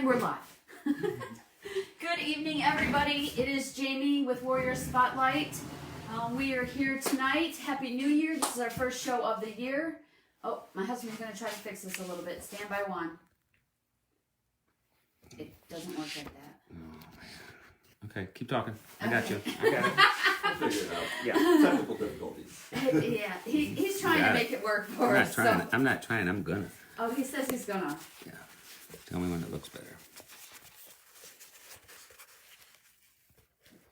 And we're live. Good evening, everybody. It is Jamie with Warrior Spotlight. We are here tonight. Happy New Year. This is our first show of the year. Oh, my husband's going to try to fix this a little bit. Stand by one. It doesn't work like that. Oh, man. Okay, keep talking. I got you. Okay. I got it. We'll figure it out. Yeah, technical difficulties. Yeah, he's trying to make it work for us. I'm not trying. I'm gonna. Oh, he says he's gonna. Yeah. Tell me when it looks better.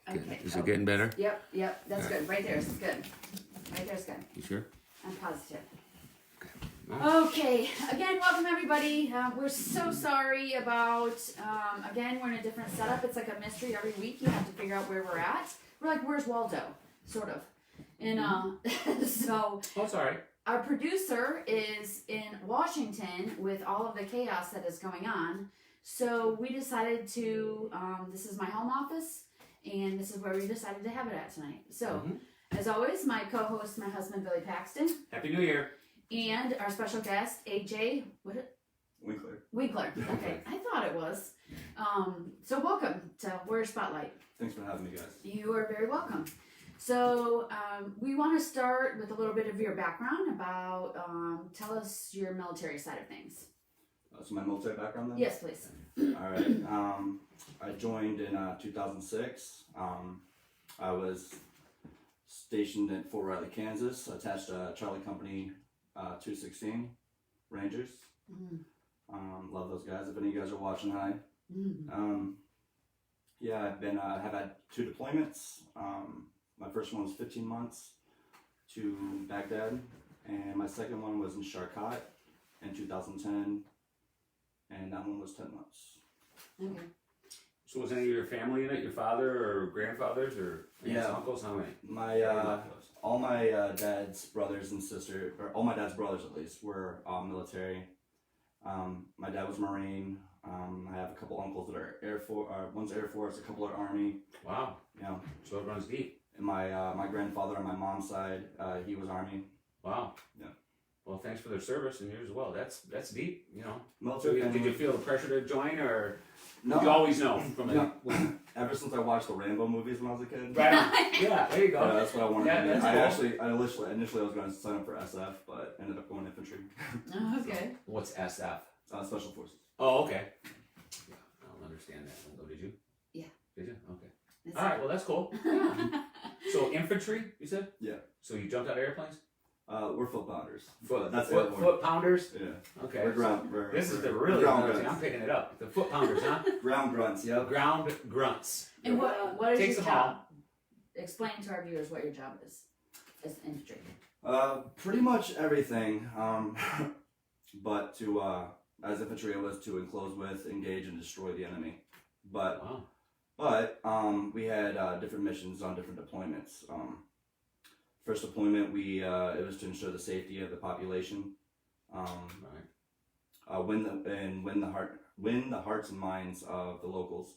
Okay. Is it getting better? Yep. That's good. Right there is good. Right there's good. You sure? I'm positive. Okay. Okay, again, welcome everybody. We're so sorry about, again, we're in a different setup. It's like a mystery every week. You have to figure out where we're at. We're like, where's Waldo? Sort of. And so Oh, it's all right. our producer is in Washington with all of the chaos that is going on. So we decided to, this is my home office, and this is where we decided to have it at tonight. So, as always, my co-host, my husband, Billy Paxton. Happy New Year. And our special guest, AJ, Winkler. Okay, I thought it was. So welcome to Warrior Spotlight. Thanks for having me, guys. You are very welcome. So we want to start with a little bit of your background about, tell us your military side of things. So my military background then? Yes, please. All right. I joined in 2006. I was stationed at Fort Riley, Kansas, attached to Charlie Company 216 Rangers. Love those guys. If any of you guys are watching, hi. Yeah, have had 2 deployments. My first one was 15 months to Baghdad, and my second one was in Sharqat in 2010, and that one was 10 months. Okay. So was any of your family in it? Your father or grandfathers or aunts, uncles? How many? All my dad's brothers and sisters, or all my dad's brothers at least, were military. My dad was Marine. I have a couple uncles that are Air Force. One's Air Force, a couple are Army. Wow. You know. So it runs deep. And my grandfather on my mom's side, he was Army. Wow. Yeah. Well, thanks for their service and yours as well. That's deep, you know. Military. So did you feel the pressure to join, or no? Did you always know from it? No. Ever since I watched the Rambo movies when I was a kid. Right. Yeah, there you go. Yeah, that's what I wanted to do. That's cool. Initially I was going to sign up for SF, but ended up going infantry. Oh, okay. What's SF? Special Forces. Oh, okay. Yeah, I don't understand that. Oh, did you? Yeah. Did you? Okay. That's All right. Well, that's cool. Yeah. So infantry, you said? Yeah. So you jumped out of airplanes? We're foot pounders. That's foot pounders. Yeah. Okay. This is the really interesting. I'm picking it up. The foot pounders, huh? Ground grunts. Yeah. Ground grunts. And what is Takes your them job? all. Explain to our viewers what your job is as infantry. Pretty much everything. But as infantry, it was to enclose with, engage, and destroy the enemy. But we had different missions on different deployments. First deployment, it was to ensure the safety of the population. Win the hearts and minds of the locals,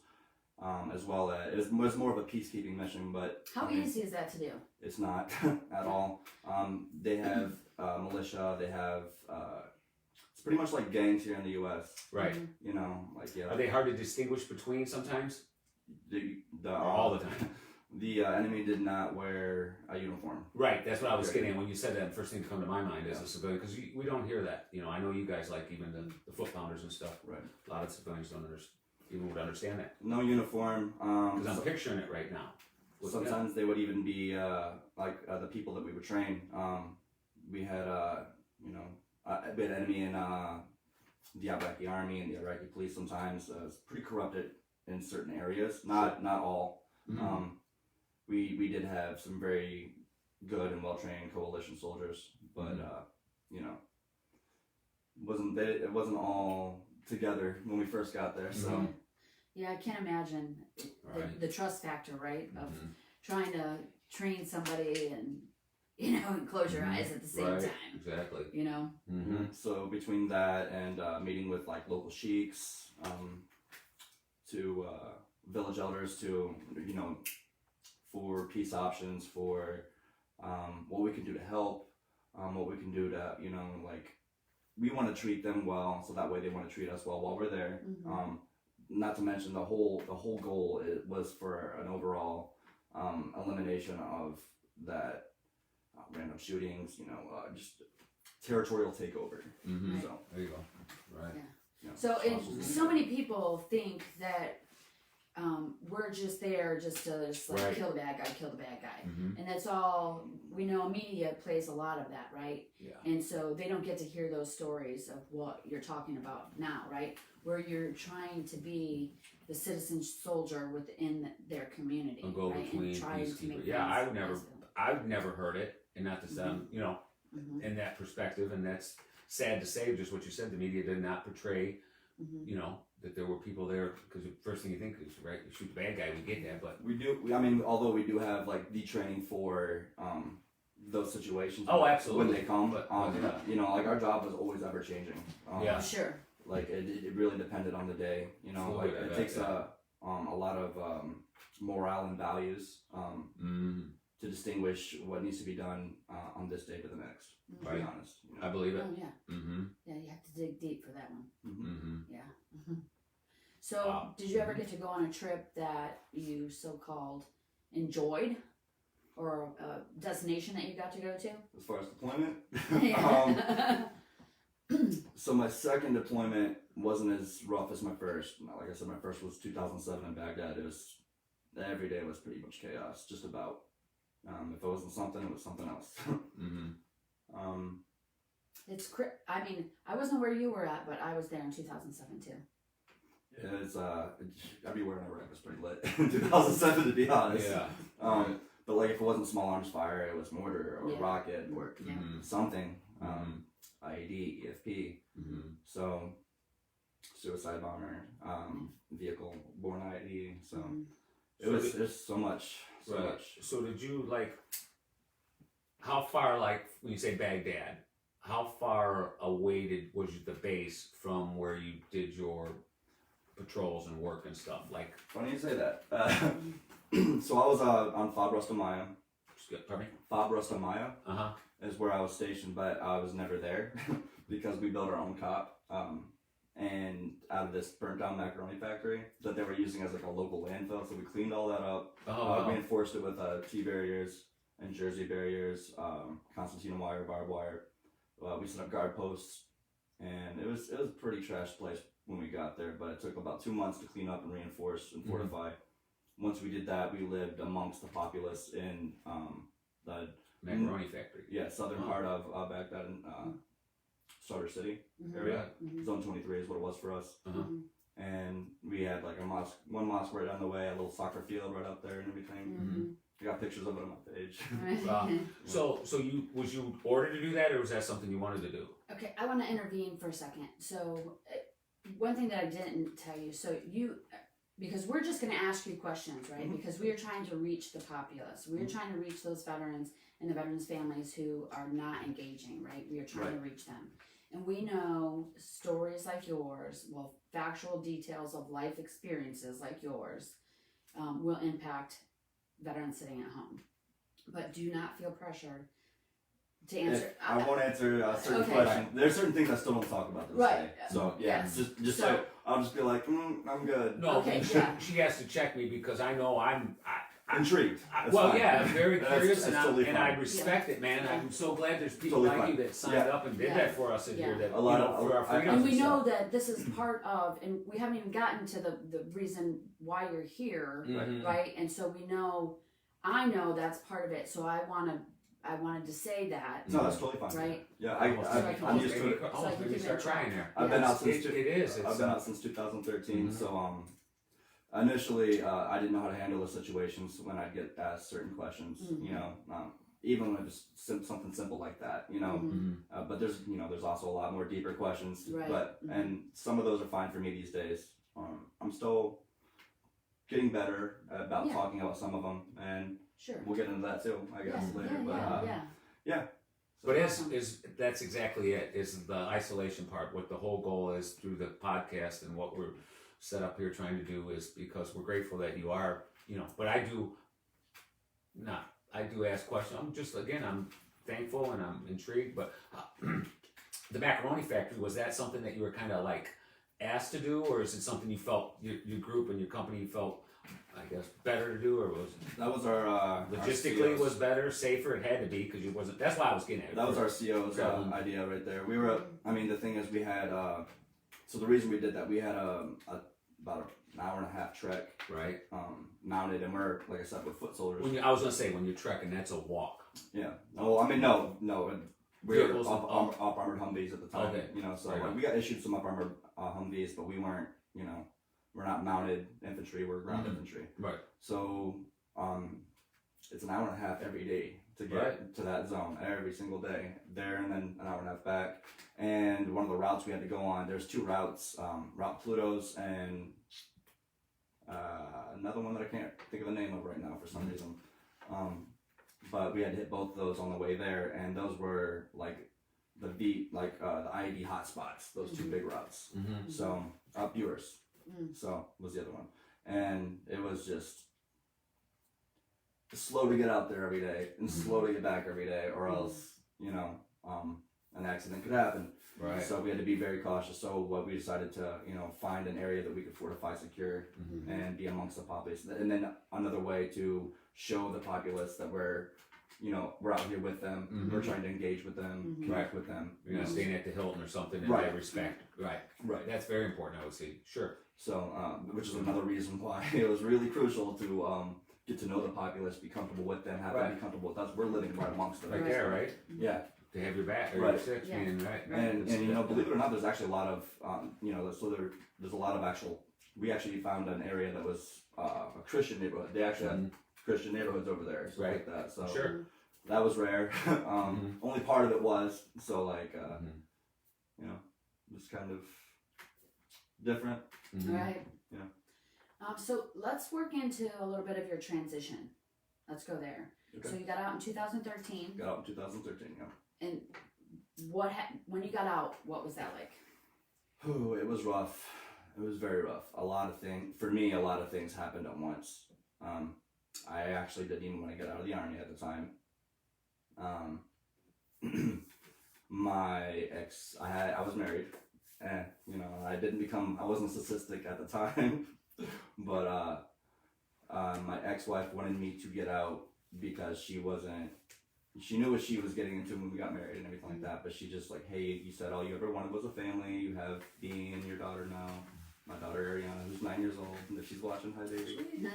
as well as it was more of a peacekeeping mission. But how easy is that to do? It's not at all. They have militia. They have it's pretty much like gangs here in the U.S. Right. You know, like yeah. Are they hard to distinguish between sometimes? Or all the time. The enemy did not wear a uniform. Right, that's what I was getting at. When you said that, the first thing to come to my mind is the civilian, because we don't hear that. You know, I know you guys like even the foot pounders and stuff. Right. A lot of civilians don't even would understand that. No uniform. Because I'm picturing it right now. Sometimes they would even be the people that we would train. We had a bit enemy in the Iraqi army and the Iraqi police. Sometimes it's pretty corrupted in certain areas. Not all. We did have some very good and well-trained coalition soldiers, but it wasn't all together when we first got there. So yeah, I can't imagine the trust factor, right? Of trying to train somebody and close your eyes at the same time. Exactly. You know. So between that and meeting with like local sheiks, to village elders, to for peace options, for what we can do to help, what we can do to, we want to treat them well, so that way they want to treat us well while we're there. not to mention the whole goal was for an overall elimination of that random shootings, just territorial takeover. Mm-hmm. So there you go. Right. So so many people think that we're just there just to Right. kill the bad guy, Mm-hmm. and that's all we know. Media plays a lot of that, right? Yeah. And so they don't get to hear those stories of what you're talking about now, right? Where you're trying to be the citizen soldier within their community, A go right? between And trying to peacekeeper. make Yeah, things I've never heard it, and not to sound, Mhm. in that perspective, and that's sad to say. Just what you said, the media did not portray, Mhm. that there were people there. Because the first thing you think is, right, you shoot the bad guy, we get that, but although we do have like the training for those situations. Oh, absolutely. When they come, yeah. like our job was always ever changing. Yeah. Sure. Like it really depended on the day. Fluid, Like I it bet, takes yeah. a lot of morale and values mm, to distinguish what needs to be done on this day to the next. To Right. be honest. I believe it. Oh yeah, Mm-hmm. yeah. You have to dig deep for that one. Mm-hmm. Yeah. So, Wow. did you ever get to go on a trip that you so-called enjoyed, or a destination that you got to go to? As far as deployment, Yeah. so my second deployment wasn't as rough as my first. Like I said, my first was 2007 in Baghdad. It was every day was pretty much chaos. Just about. If it wasn't something, it was something else. Mm-hmm. It's I mean, I wasn't where you were at, but I was there in 2007 too. It's everywhere I went was pretty lit in 2007, to be honest. Yeah. But like if it wasn't small arms fire, it was mortar or Yeah. rocket or Yeah. Mhm. something. Mhm. IED, EFP. Mm-hmm. So suicide bomber, vehicle borne IED. So Mhm. there's so much. Right. So did you how far, when you say Baghdad, how far away was the base from where you did your patrols and work and stuff? Funny you say that. So I was on Fob Rustamaya. Pardon me? Fob Rustamaya Uh-huh. is where I was stationed, but I was never there because we built our own cop. And out of this burnt down Macaroni Factory that they were using as a local landfill, so we cleaned all that up. Oh, wow. Reinforced it with T barriers and Jersey barriers, concertina wire, barbed wire. We set up guard posts, and it was a pretty trash place when we got there. But it took about 2 months to clean up and reinforce and fortify. Once we did that, we lived amongst the populace in the Macaroni Factory. southern part of Baghdad and Starter City Mhm. area. Mhm. Zone 23 is what it was for us. Uh-huh. And we had one mosque right down the way, a little soccer field right up there and everything. Mhm. I got pictures of it on my page. Wow. So was you ordered to do that, or was that something you wanted to do? Okay, I want to intervene for a second. So, one thing that I didn't tell you, because we're just going to ask you questions, right? Mhm. Because we are trying to reach the populace. We are trying to reach those veterans and the veterans' families who are not engaging, right? We are trying to reach them. And we know stories like yours, factual details of life experiences like yours, will impact veterans sitting at home. But do not feel pressured to answer. I won't answer certain Okay. questions. There's certain things I still don't talk about to this Right. day. So Yes. just So- so I'll just be like, I'm good. No, Okay, she, yeah. she has to check me because I know I'm Intrigued. That's well, fine. yeah, I'm very That's- curious, that's and, totally and I fine. respect it, man. Yeah. I'm so glad there's people Totally like fine. you that signed Yeah. up and did Yeah. that for us in Yeah. here. That A lot for our I- freedom. And we and know stuff. that this is part of, and we haven't even gotten to the reason why you're here, Mhm. right? And so I know that's part of it. So I wanted to say that, No, that's totally fine. right? Yeah, I'm used to it. So I Almost can maybe keep start it track. trying there. I've been Yes. out since It is. I've been out since 2013. Mhm. So initially I didn't know how to handle the situations when I'd get asked certain questions. Mhm. Even when it was something simple like that. Mhm. But there's also a lot more deeper questions. Right. But Mhm. and some of those are fine for me these days. I'm still getting better about Yeah. talking about some of them, and Sure. we'll get into that too, I guess, Yeah, later. yeah, But yeah. But Awesome. that's exactly it. Is the isolation part. What the whole goal is through the podcast and what we're set up here trying to do is because we're grateful that you are. But I do ask questions. I'm thankful and I'm intrigued. But the Macaroni Factory, was that something that you were kind of asked to do, or is it something you felt your group and your company felt, I guess, better to do, or was it? That was our Logistically our CO's. was better, safer. It had to be because you wasn't. That's why I was getting at it. That was our CO's Traveling. idea right there. We were. I mean, the thing is, we had. So the reason we did that, we had about an hour and a half trek right. mounted, and we're, like I said, with foot soldiers. I was gonna say when you're trekking, that's a walk. Yeah. Oh, I mean, no. We were Vehicles up armored Humvees at the time. Okay. You know, so Right like, on. we got issued some up armored Humvees, but we weren't. You know, we're not mounted infantry. We're ground infantry. Right. So it's an hour and a half every day to get Right. to that zone every single day there, and then an hour and a half back. And one of the routes we had to go on, there's two routes, Route Pluto's and another one that I can't think of the name of right now for some reason. But we had to hit both of those on the way there, and those were like the IED hotspots, those two big routes. Mm-hmm. So Viewers, so was the other one, and it was just slow to get out there every day and slow to get back every day, or else an accident could happen. Right. So we had to be very cautious. So what we decided to find an area that we could fortify, secure, and be amongst the populace, and then another way to show the populace that we're out here with them. We're trying to engage with them, connect with them. You're not staying at the Hilton or something in Right. that respect. Right. Right. That's very important, I would say. Sure. So, which is another reason why it was really crucial to get to know the populace, be comfortable with them, have them be comfortable with us. We're living right amongst them. Right there, right? Yeah. To have your back or Right. your six, Yeah. meaning, right. And believe it or not, there's actually a lot of there's a lot of actual. We actually found an area that was a Christian neighborhood. They actually had Christian neighborhoods over there, stuff like that. So Sure. that was rare. Only part of it was just kind of different. Right. Yeah. So let's work into a little bit of your transition. Let's go there. Okay. So you got out in 2013, Got out in 2013. Yeah. and when you got out, what was that like? Oh, it was rough. It was very rough. A lot of things happened at once. I actually didn't even want to get out of the Army at the time. My ex, I was married, and I wasn't statistic at the time, but my ex-wife wanted me to get out because she knew what she was getting into when we got married and everything like that, but she just like, hey, you said all you ever wanted was a family, you have me and your daughter now, my daughter Ariana, who's 9 years old, and if she's watching, hi baby.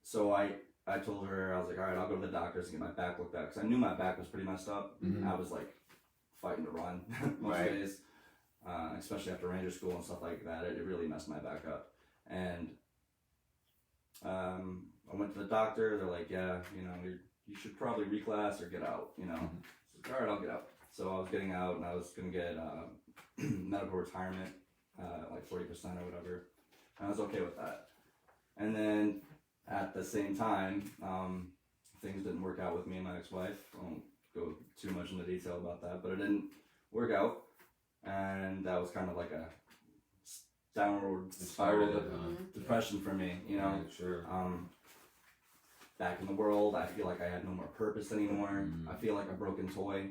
So I told her, I was like, all right, I'll go to the doctors and get my back looked at, because I knew my back was pretty messed up. I was like fighting to run most days, especially after Ranger School and stuff like that. It really messed my back up. And I went to the doctor. They're like, yeah, you should probably reclass or get out. So, all right, I'll get out. So I was getting out, and I was gonna get medical retirement, like 40% or whatever. And I was okay with that. And then at the same time, things didn't work out with me and my ex-wife. I won't go too much into detail about that, but it didn't work out, and that was kind of like a downward spiral depression for me. Yeah, sure. Back in the world, I feel like I had no more purpose anymore. I feel like a broken toy.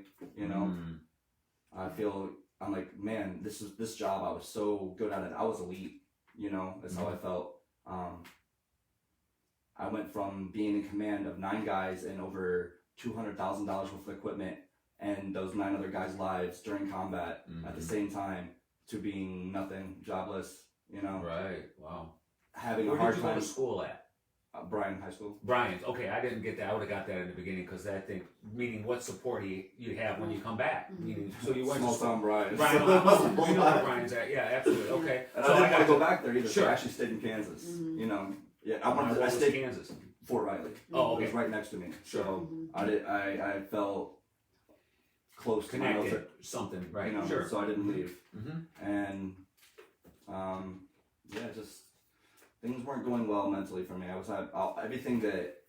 I'm like, man, this job, I was so good at it. I was elite. That's how I felt. I went from being in command of 9 guys and over $200,000 worth of equipment and those 9 other guys' lives during combat at the same time to being nothing, jobless, Right. Wow. having Where a hard did you go time. to school at? Bryan High School. Brian's. Okay, I didn't get that. I would have got that in the beginning because I think, meaning what support you have when you come back. Meaning, so you went Small to town Bryan. Brian. You know where Brian's at. Yeah, absolutely. Okay. And So I didn't got want to go back there either, so Sure. I actually stayed in Kansas. Yeah, What I was stayed Kansas? Fort Riley. Oh, It okay. was right next to me. Sure. So I felt close to my Connected. military, Something. Right. you know, Sure. so I didn't leave. Mm-hmm. And just things weren't going well mentally for me. I was everything that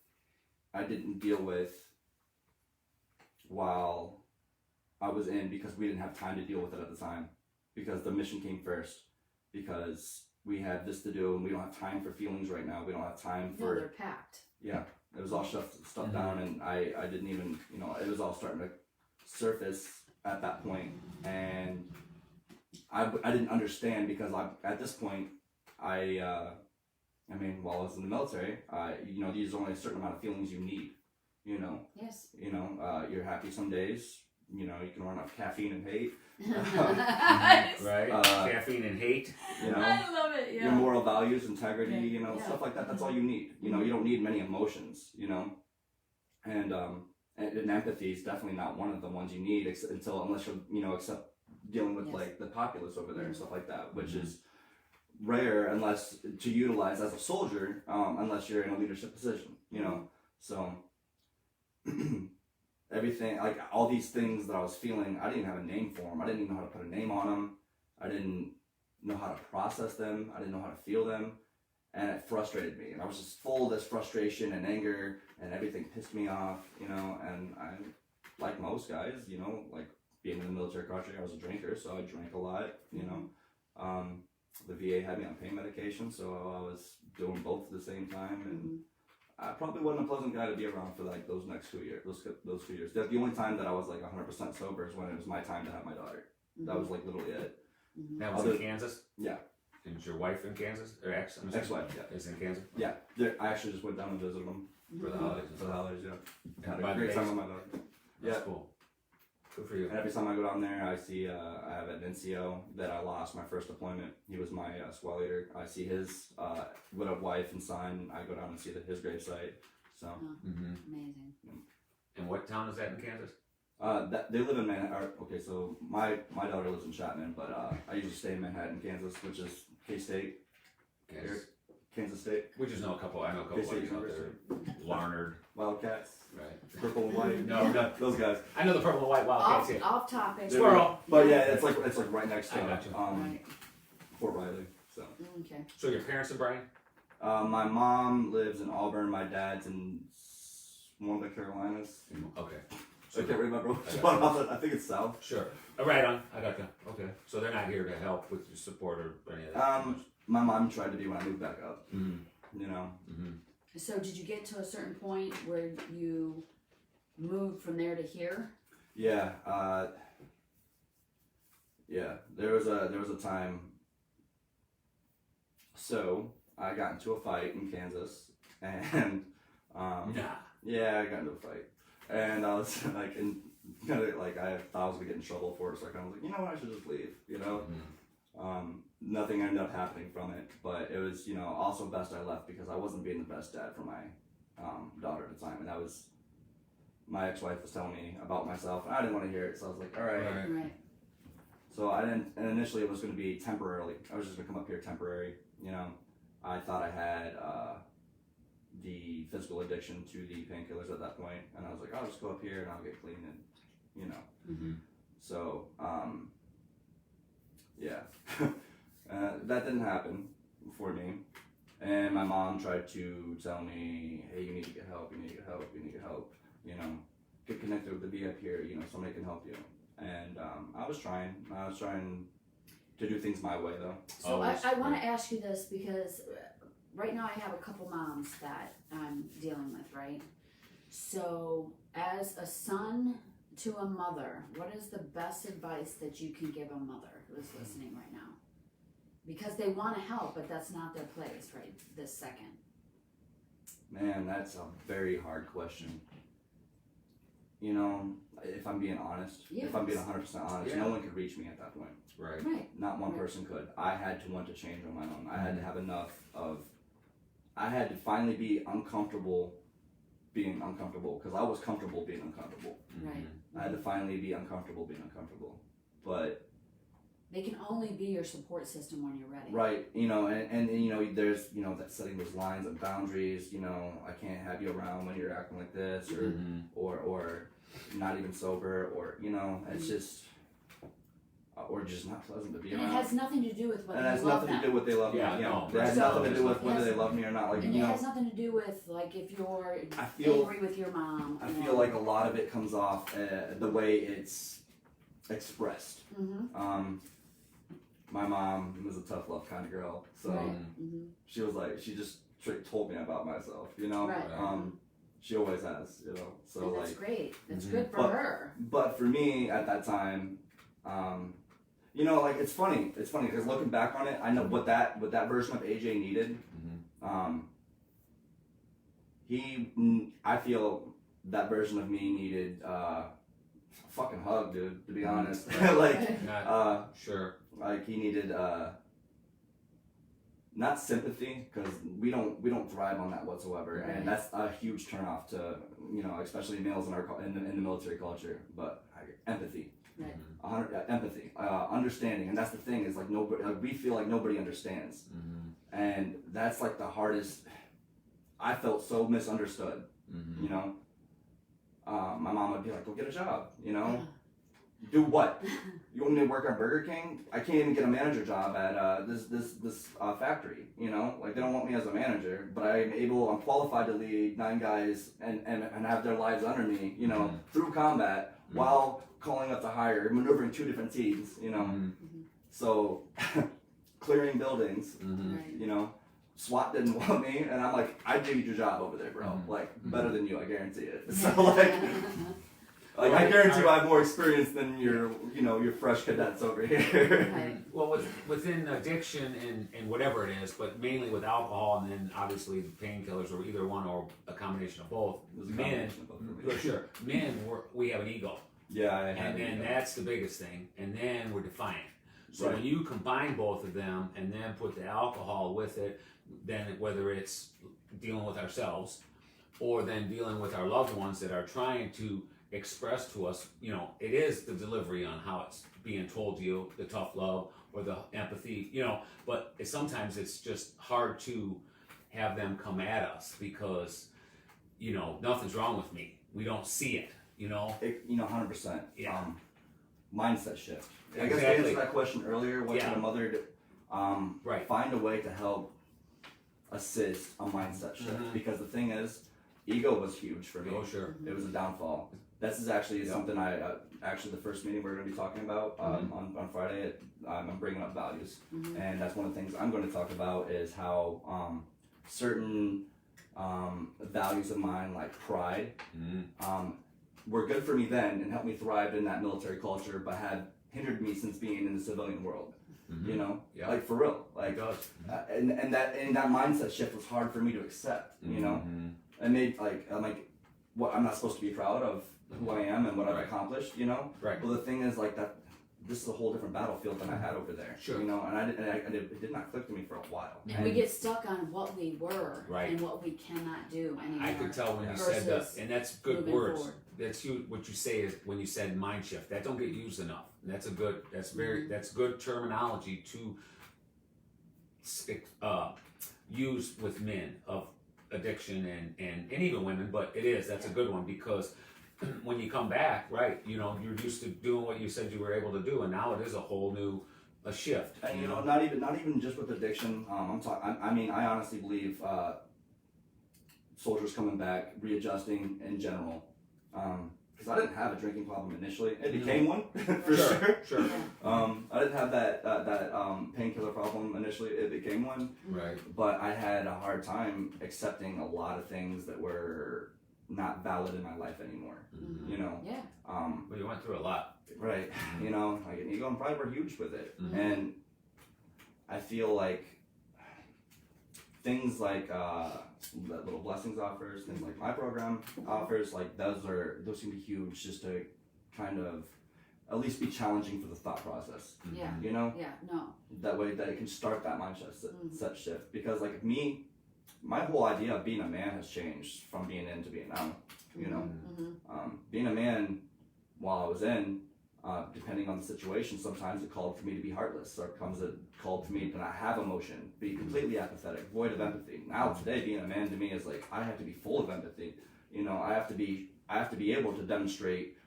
I didn't deal with while I was in, because we didn't have time to deal with it at the time, because the mission came first, because we had this to do and we don't have time for feelings right now. We don't have time No, for they're packed. it was all stuff down, and I didn't even, it was all starting to surface at that point, and I didn't understand because at this point I mean, while I was in the military, you know, there's only a certain amount of feelings you need. You know, Yes. you know, you're happy some days. You know, you can run off caffeine and hate. Right. Caffeine and hate. You know, I love it. Yeah. your moral values, integrity, Yeah. you know, Yeah. stuff like that. That's all you need. You know, you don't need many emotions. You know, and empathy is definitely not one of the ones you need unless you're, you know, except dealing with Yes. like the populace over there and stuff like that, which is rare unless to utilize as a soldier, unless you're in a leadership position, you know. So everything, like all these things that I was feeling, I didn't have a name for them. I didn't even know how to put a name on them. I didn't know how to process them. I didn't know how to feel them, and it frustrated me. And I was just full of this frustration and anger, and everything pissed me off, you know. And I, like most guys, you know, like being in the military country, I was a drinker, so I drank a lot, you know. The VA had me on pain medication, so I was doing both at the same time, and I probably wasn't a pleasant guy to be around for like those next 2 years. Those 2 years. The only time that I was like 100% sober is when it was my time to have my daughter. That was like literally it. That was in Kansas. Yeah. And is your wife in Kansas or Ex-wife, yeah. Is in Kansas. Yeah. I actually just went down and visited them For the holidays. for the holidays. Yeah. Had By a the great time base? with my daughter. That's Yeah. cool. Good for you. And every time I go down there, I see I have an NCO that I lost my first deployment. He was my squad leader. I see his widowed wife and son. I go down and see his gravesite. So Amazing. And what town is that in Kansas? they live in Manhattan. Okay, so my daughter lives in Chapman, but I usually stay in Manhattan, Kansas, which is K-State, Kansas State. We just know a couple. I know a couple K-State buddies out there. Larnard. Wildcats, Right. purple and white. No. those guys. I know the purple and white Wildcats. Yeah. Off topic. Squirrel. But yeah, it's like right next to I got you. Right. Fort Riley. So Okay. So your parents are Brian? my mom lives in Auburn. My dad's in one of the Carolinas. Okay. I can't remember which I one. got I think it's south. Sure. Right on. I got you. Okay. So they're not here to help with your support or any of that? My mom tried to be when I moved back up. You know. So did you get to a certain point where you moved from there to here? Yeah. Yeah. There was a time. So I got into a fight in Kansas, and yeah, I got into a fight, and I was like, I thought I was gonna get in trouble for it, so I kind of was like, you know what, I should just leave, you know. Nothing ended up happening from it, but it was, you know, also best I left because I wasn't being the best dad for my daughter at the time, and that was my ex-wife was telling me about myself, and I didn't want to hear it, so I was like, all right. Right. So I didn't, and initially it was going to be temporarily. I was just going to come up here temporary, you know. I thought I had the physical addiction to the painkillers at that point, and I was like, I'll just go up here and I'll get clean, and you know. So yeah, that didn't happen for me, and my mom tried to tell me, hey, you need to get help, you need to get help, you need to get help, you know, get connected with the V up here, you know, somebody can help you. And I was trying to do things my way though. So I want to ask you this because right now I have a couple moms that I'm dealing with, right? So as a son to a mother, what is the best advice that you can give a mother who is listening right now? Because they want to help, but that's not their place right this second. Man, that's a very hard question. You know, if I'm being honest, if I'm being 100% honest, no one could reach me at that point. Right. Not one person could. I had to want to change on my own. I had to have enough of, I had to finally be uncomfortable being uncomfortable because I was comfortable being uncomfortable. Right. I had to finally be uncomfortable being uncomfortable. But they can only be your support system when you're ready. right, you know, and you know, there's, you know, that setting those lines and boundaries, you know, I can't have you around when you're acting like this or not even sober, or, you know, it's just, or just not pleasant to be and around. it has nothing to do with whether and it has you love nothing them. to do with they love me. Yeah, Yeah, no. it has nothing to do with whether they love me or not. Like, And you it know, has nothing to do with like if you're feel- angry with your mom. I you feel know. like a lot of it comes off the way it's expressed. My mom was a tough love kind of girl, so Right. she was like, she just straight told me about myself, you know. Right. She always has, you know. So And that's like, great. That's Mhm. good for But- her. but for me at that time, you know, like it's funny because looking back on it, I know what that version of AJ needed. Mhm. I feel that version of me needed a fucking hug, dude. To be honest, like, Not sure. like he needed not sympathy, because we don't thrive on that whatsoever, Right. and that's a huge turnoff to, you know, especially males in our in the military culture. But empathy, Right. empathy, understanding, and that's the thing is like nobody, like, we feel like nobody understands, Mhm. and that's like the hardest. I felt so misunderstood, Mhm. you know. My mom would be like, "Go get a job," you know. Yeah. Do what? You want me to work at Burger King? I can't even get a manager job at this factory. You know, like they don't want me as a manager, but I'm qualified to lead 9 guys and have their lives under me. You know, through combat while calling up to hire, maneuvering 2 different teams. You know, Mhm. so clearing buildings. Mhm. Right. You know, SWAT didn't want me, and I'm like, I did your job over there, bro. Mhm. Like better than you, I guarantee it. So like. Like I guarantee you, I have more experience than your fresh cadets over here. Right. Well, within addiction and whatever it is, but mainly with alcohol, and then obviously the painkillers, or either one or a combination of both. It was a Men, combination of both for me. for sure. Men, we have an ego, Yeah, I had and then ego. that's the biggest thing. And then we're defiant. So Right. when you combine both of them, and then put the alcohol with it, then whether it's dealing with ourselves, or then dealing with our loved ones that are trying to express to us, you know, it is the delivery on how it's being told to you, the tough love or the empathy, you know, but sometimes it's just hard to have them come at us because, you know, nothing's wrong with me. We don't see it, you know. 100%. Yeah. Mindset shift. I guess to Exactly. answer that question earlier, what Yeah. can a mother do? Right. Find a way to help assist a mindset shift. Mhm. Because the thing is, ego was huge for me. Oh, sure. It was a downfall. This is actually Yeah. something actually the first meeting we're going to be talking about on Friday. I'm bringing up values, and that's one of the things I'm going to talk about is how certain values of mine, like pride, Mhm. were good for me then and helped me thrive in that military culture, but had hindered me since being in the civilian world. Mhm. You know, Yeah. like for real, It like does. and that mindset shift was hard for me to accept. You know, Mhm. it made I'm like, what, I'm not supposed to be proud of who I am and what I've Right. accomplished. You know, Right. well the thing is like that. This is a whole different battlefield than I had over there. Sure. You know, and it did not click to me for a while. And we get stuck on what we were Right. and what we cannot do anymore. I could tell when you Versus said that, and that's good moving words. forward. That's what you say is when you said mind shift. That don't get used enough. And that's that's good terminology to use with men of addiction and even women. But that's a good one because when you come back, right? You know, you're used to doing what you said you were able to do, and now it is a whole new shift. And you know, not even just with addiction. I mean, I honestly believe soldiers coming back, readjusting in general. Because I didn't have a drinking problem initially. It became one for sure. Sure. I didn't have that painkiller problem initially. It became one, Right. but I had a hard time accepting a lot of things that were not valid in my life anymore. Mhm. You know. Yeah. Well, you went through a lot. Right. You know, like ego and pride were huge with it, Mhm. and I feel like things like that Little Blessings offers, things like my program offers, like those can be huge just to kind of at least be challenging for the thought process. Yeah. You know, Yeah. No. that way that it can start that mindset set shift. Because like me, my whole idea of being a man has changed from being in to being out. You know, being a man while I was in, depending on the situation, sometimes it called for me to be heartless, or it called for me to not have emotion, be completely apathetic, void of empathy. Now today, being a man to me is like I have to be full of empathy. You know, I have to be able to demonstrate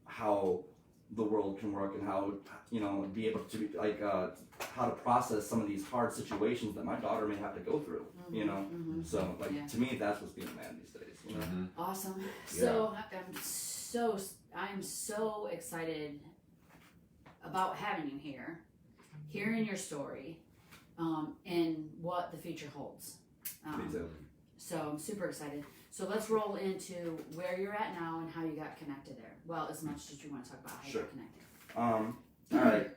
how the world can work and how, you know, be able to be like how to process some of these hard situations that my daughter may have to go through. You know, so like to me, that's what's being a man these days. You know. Mhm. Awesome. So I'm so excited about having you here, hearing your story, and what the future holds. Me too. So I'm super excited. So let's roll into where you're at now and how you got connected there. Well, as much as you want to talk about how you got connected. All right.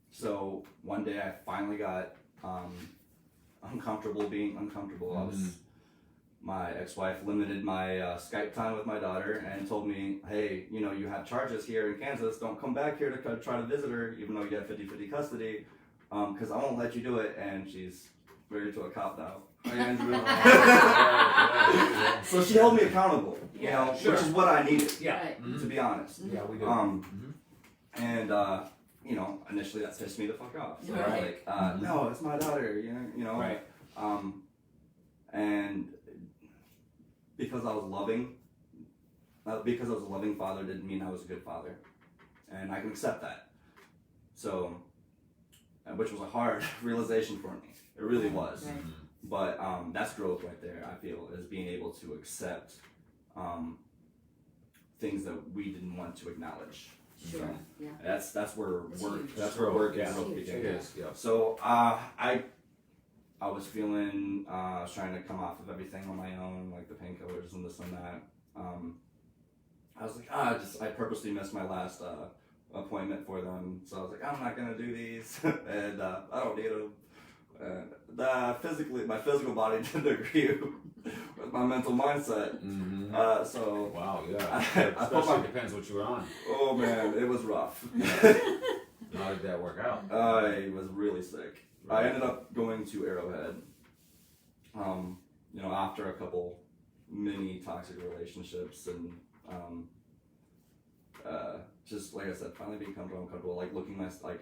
So one day I finally got uncomfortable being uncomfortable. My ex-wife limited my Skype time with my daughter and told me, hey, you know, you have charges here in Kansas. Don't come back here to try to visit her, even though you have 50-50 custody, because I won't let you do it. And she's married to a cop now. So she held me accountable, you know, which is what I needed, to be honest. Yeah, we do. And you know, initially that pissed me the fuck off. So I was like, no, it's my daughter, you know. Right. And because I was loving, because I was a loving father didn't mean I was a good father, and I can accept that. So, which was a hard realization for me. It really was. Right. But that's growth right there. I feel is being able to accept things that we didn't want to acknowledge. Sure. So Yeah. That's where It's work. huge. That's where work Yeah. and growth Huge. begins. It is, yeah. So I was feeling I was trying to come off of everything on my own, like the painkillers and this and that. I was like, I purposely missed my last appointment for them, so I was like, I'm not gonna do these, and I don't need them. My physical body didn't agree with my mental mindset. So wow, yeah. I put Especially depends what you were on. Oh man, it was rough. How did that work out? I was really sick. I ended up going to Arrowhead. You know, after a couple mini toxic relationships and just like I said, finally being uncomfortable, like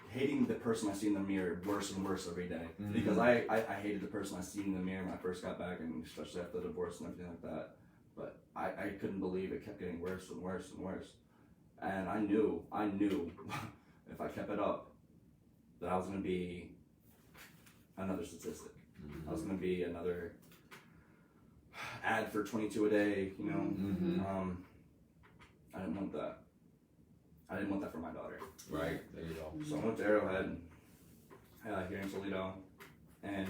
hating the person I see in the mirror worse and worse every day. Because I hated the person I seen in the mirror when I first got back, and especially after the divorce and everything like that. But I couldn't believe it kept getting worse and worse and worse. And I knew if I kept it up that I was going to be another statistic. I was going to be another ad for 22 a day, you know. I didn't want that. I didn't want that for my daughter. Right, there you go. So I went to Arrowhead here in Toledo, and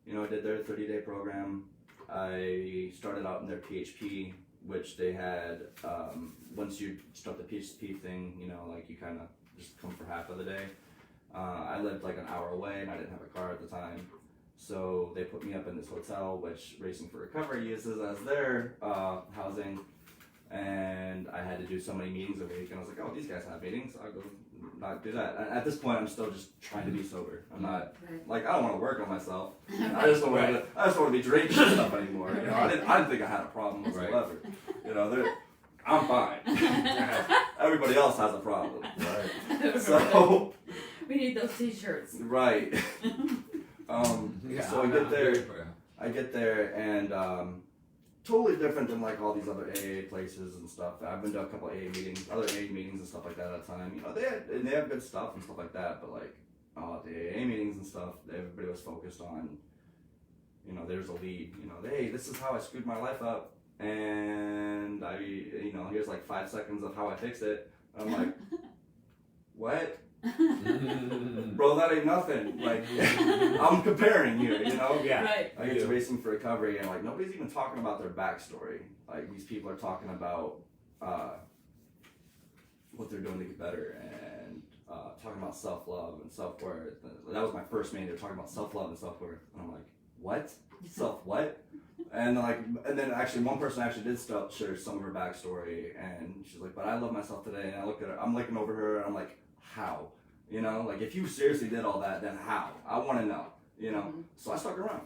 you know, I did their 30-day program. I started out in their PHP, which they had. Once you start the PHP thing, you know, like you kind of just come for half of the day. I lived like an hour away, and I didn't have a car at the time, so they put me up in this hotel, which Racing for Recovery uses as their housing. And I had to do so many meetings a week, and I was like, oh, these guys have meetings, so I'll go not do that. And at this point, I'm still just trying to be sober. I'm not, like, I don't want to work on myself. I just don't want to be drinking and stuff anymore. You know, I didn't think I had a problem whatsoever. You know, I'm fine. Everybody else has a problem. Right. So we need those t-shirts. Right. So I get there, and totally different than like all these other AA places and stuff. I've been to a couple AA meetings, other AA meetings and stuff like that at a time. You know, they have good stuff and stuff like that, but like the AA meetings and stuff, everybody was focused on, you know, there's a lead. You know, hey, this is how I screwed my life up, and you know, here's like 5 seconds of how I fixed it. And I'm like, what? Bro, that ain't nothing. Like, I'm comparing here, you know? Yeah. Right. I get to Racing for Recovery, and like nobody's even talking about their backstory. Like, these people are talking about what they're doing to get better, and talking about self-love and self-worth. That was my first meeting. They're talking about self-love and self-worth, and I'm like, what? Self-what? And then actually one person actually did share some of her backstory, and she's like, but I love myself today. And I look at her, I'm looking over her, and I'm like, how? You know, like, if you seriously did all that, then how? I want to know, you know? So I stuck around.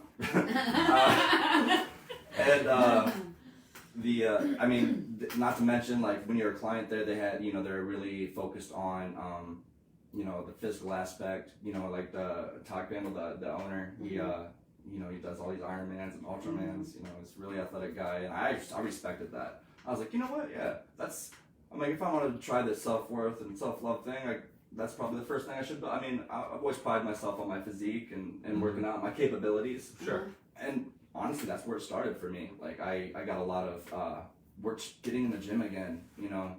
I mean, not to mention, like, when you're a client there, they had, you know, they're really focused on, you know, the physical aspect, you know, like the Todd Crandall, the owner, he, you know, he does all these Ironmans and Ultramans, you know, he's a really athletic guy, and I respected that. I was like, you know what, yeah, I'm like, if I wanted to try this self-worth and self-love thing, like, that's probably the first thing I should do. I mean, I've always prided myself on my physique and working out, my capabilities. Sure. And honestly, that's where it started for me. Like, I got a lot of work getting in the gym again, you know.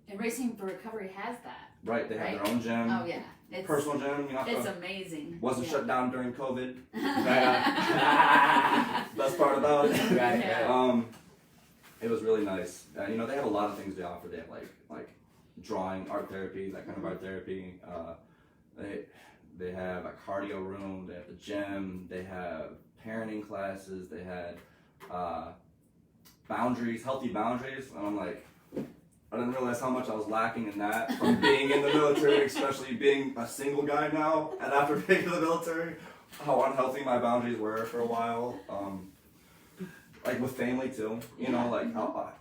And Racing for Recovery has that. Right, they have Right? their own gym, Oh yeah, it's personal gym. You know, it's amazing. wasn't Yeah. shut down during COVID. Right. Best part about it. Right, Yeah. It was really nice. You know, they have a lot of things they offer. They have like drawing, art therapy, that kind of art therapy. They have a cardio room. They have the gym. They have parenting classes. They had boundaries, healthy boundaries. And I'm like, I didn't realize how much I was lacking in that from being in the military, especially being a single guy now. And after being in the military, how unhealthy my boundaries were for a while. Like with family too, you know, like